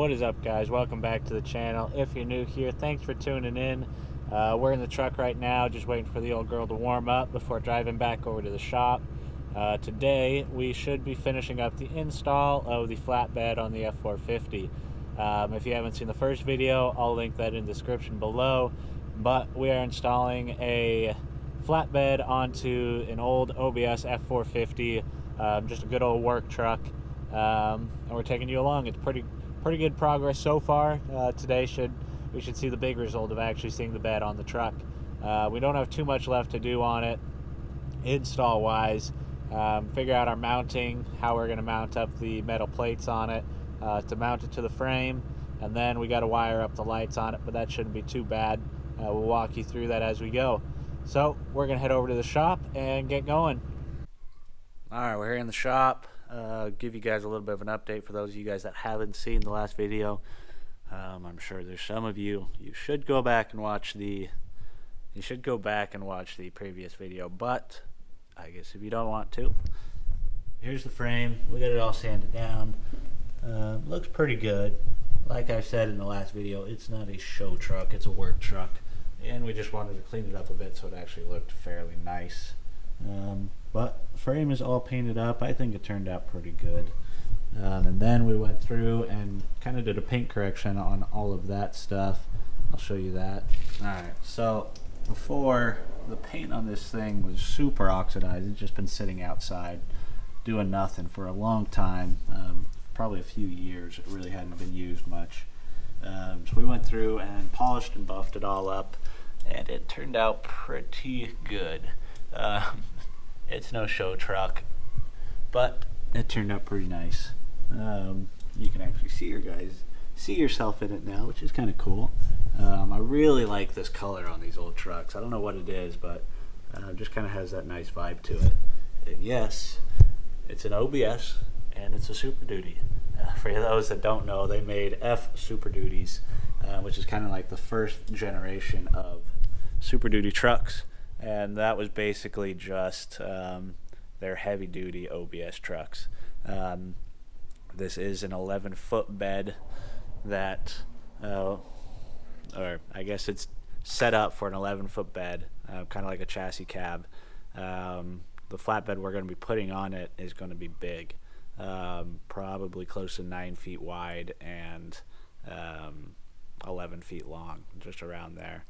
What is up, guys? Welcome back to the channel. If you're new here, thanks for tuning in. We're in the truck right now, just waiting for the old girl to warm up before driving back over to the shop. Today we should be finishing up the install of the flatbed on the F450. If you haven't seen the first video, I'll link that in the description below. But we are installing a flatbed onto an old OBS F450, just a good old work truck. And we're taking you along. It's pretty good progress so far. Today we should see the big result of actually seeing the bed on the truck. We don't have too much left to do on it install wise. Figure out our mounting, how we're going to mount up the metal plates on it to mount it to the frame, and then we got to wire up the lights on it, but that shouldn't be too bad. We'll walk you through that as we go. So we're going to head over to the shop and get going. Alright, we're here in the shop. Give you guys a little bit of an update for those of you guys that haven't seen the last video. I'm sure there's some of you should go back and watch the previous video, but I guess if you don't want to, here's the frame. We got it all sanded down. Looks pretty good. Like I said in the last video, it's not a show truck, it's a work truck, and we just wanted to clean it up a bit so it actually looked fairly nice. But frame is all painted up. I think it turned out pretty good. And then we went through and kind of did a paint correction on all of that stuff. I'll show you that. Alright, so before, the paint on this thing was super oxidized. It's just been sitting outside doing nothing for a long time, probably a few years. It really hadn't been used much. So we went through and polished and buffed it all up, and it turned out pretty good. It's no show truck, but it turned out pretty nice. You can actually see yourself in it now, which is kind of cool. I really like this color on these old trucks. I don't know what it is, but it just kind of has that nice vibe to it. And yes, it's an OBS and it's a Super Duty. For those that don't know, they made F-Superduties, which is kind of like the first generation of Super Duty trucks. And that was basically just their heavy-duty OBS trucks. This is an 11-foot bed that, or I guess it's set up for an 11-foot bed, kind of like a chassis cab. The flatbed we're going to be putting on it is going to be big, probably close to 9 feet wide and 11 feet long, just around there.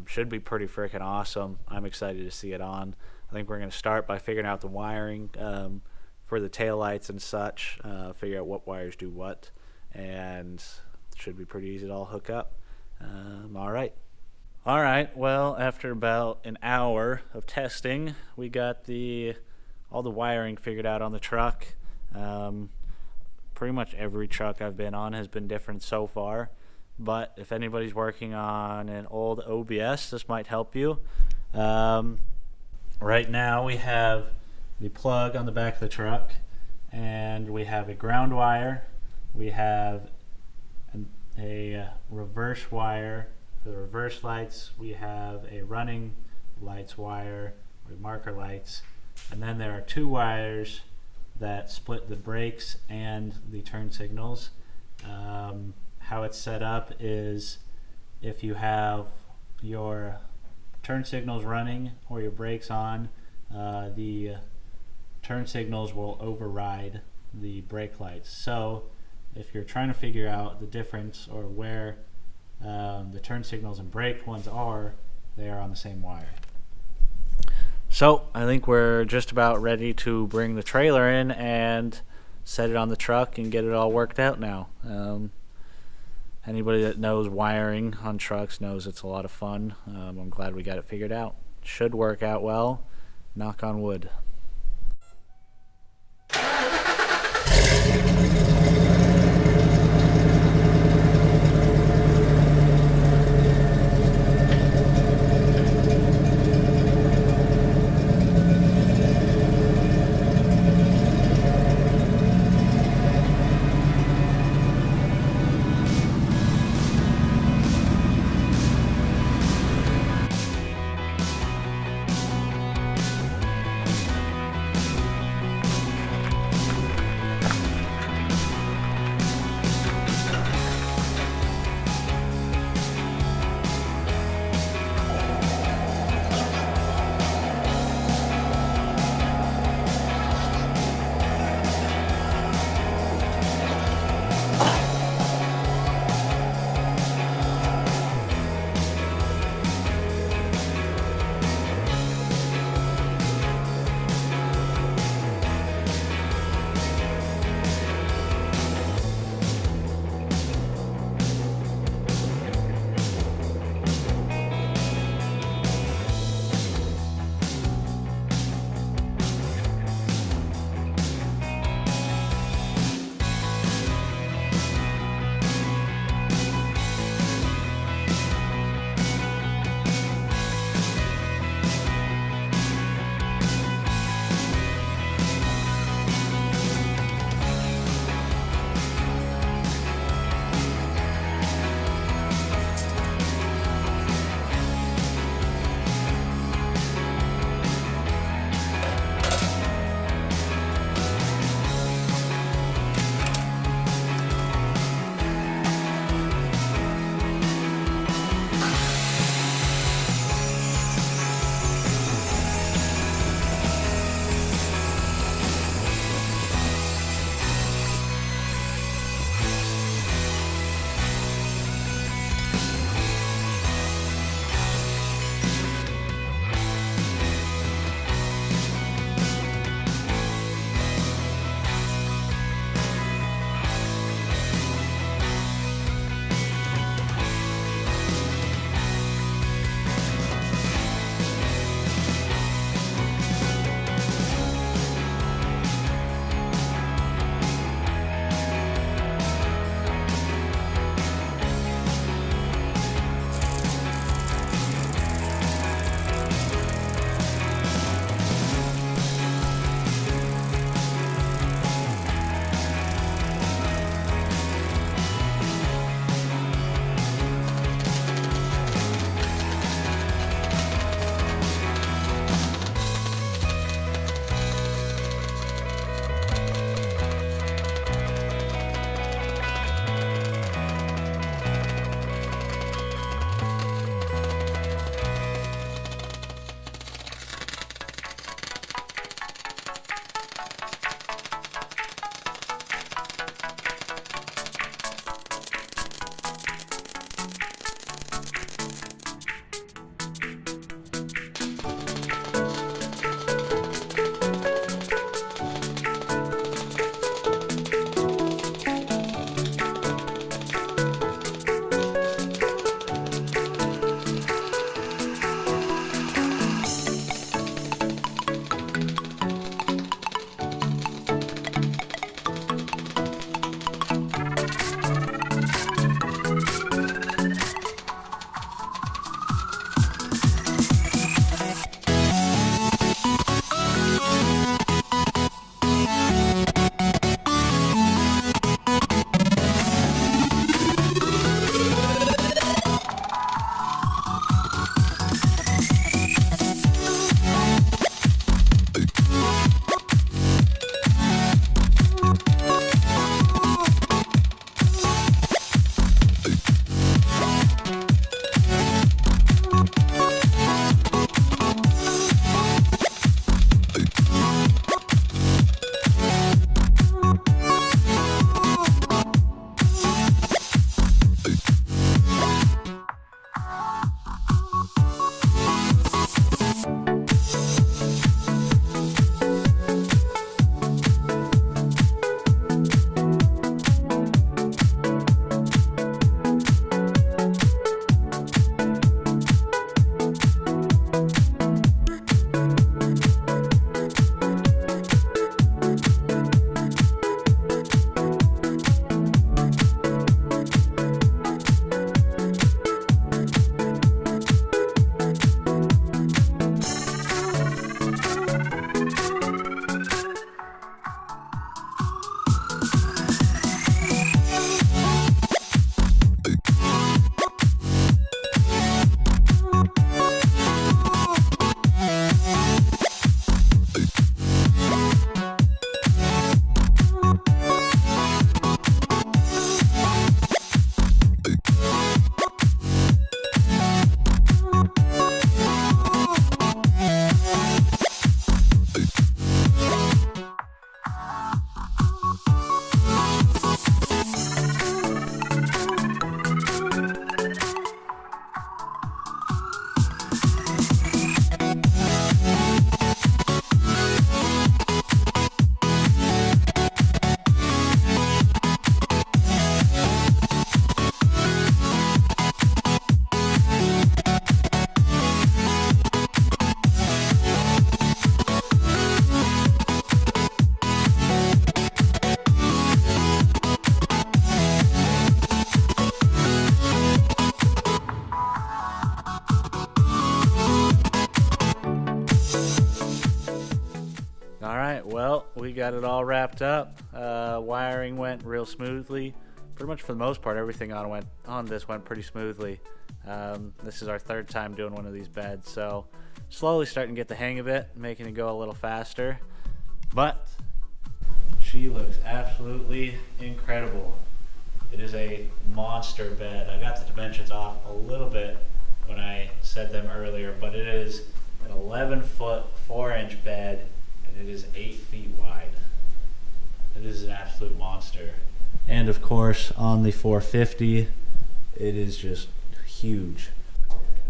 Should be pretty freaking awesome. I'm excited to see it on. I think we're going to start by figuring out the wiring for the taillights and such, figure out what wires do what, and it should be pretty easy to all hook up. Alright, well, after about an hour of testing, we got all the wiring figured out on the truck. Pretty much every truck I've been on has been different so far. But if anybody's working on an old OBS, this might help you. Right now we have the plug on the back of the truck, and we have a ground wire. We have a reverse wire for the reverse lights. We have a running lights wire with marker lights, and then there are two wires that split the brakes and the turn signals. How it's set up is if you have your turn signals running or your brakes on, the turn signals will override the brake lights. So if you're trying to figure out the difference or where the turn signals and brake ones are, they are on the same wire. So I think we're just about ready to bring the trailer in and set it on the truck and get it all worked out now. Anybody that knows wiring on trucks knows it's a lot of fun. I'm glad we got it figured out. Should work out well. Knock on wood. we got it all wrapped up. Wiring went real smoothly. Pretty much for the most part, everything on this went pretty smoothly. This is our third time doing one of these beds, so slowly starting to get the hang of it, making it go a little faster. But she looks absolutely incredible. It is a monster bed. I got the dimensions off a little bit when I said them earlier, but it is an 11-foot 4-inch bed, and it is 8 feet wide. It is an absolute monster. And of course, on the 450, it is just huge.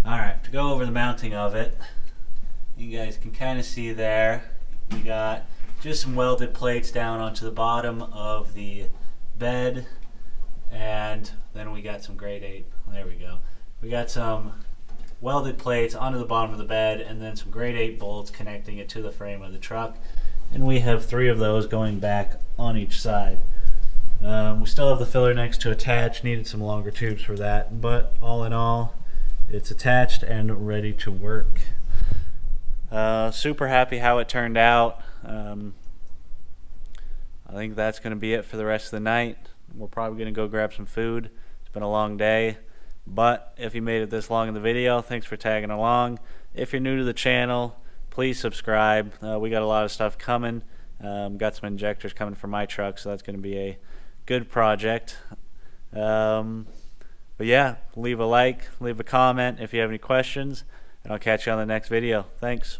Alright, to go over the mounting of it, you guys can kind of see there, we got just some welded plates down onto the bottom of the bed, and then we got some grade 8, there we go. We got some welded plates onto the bottom of the bed, and then some grade 8 bolts connecting it to the frame of the truck, and we have 3 of those going back on each side. We still have the filler necks to attach, needed some longer tubes for that, but all in all, it's attached and ready to work. Super happy how it turned out. I think that's going to be it for the rest of the night. We're probably going to go grab some food. It's been a long day, but if you made it this long in the video, thanks for tagging along. If you're new to the channel, please subscribe. We got a lot of stuff coming. Got some injectors coming for my truck, so that's going to be a good project. But yeah, leave a like, leave a comment if you have any questions, and I'll catch you on the next video. Thanks.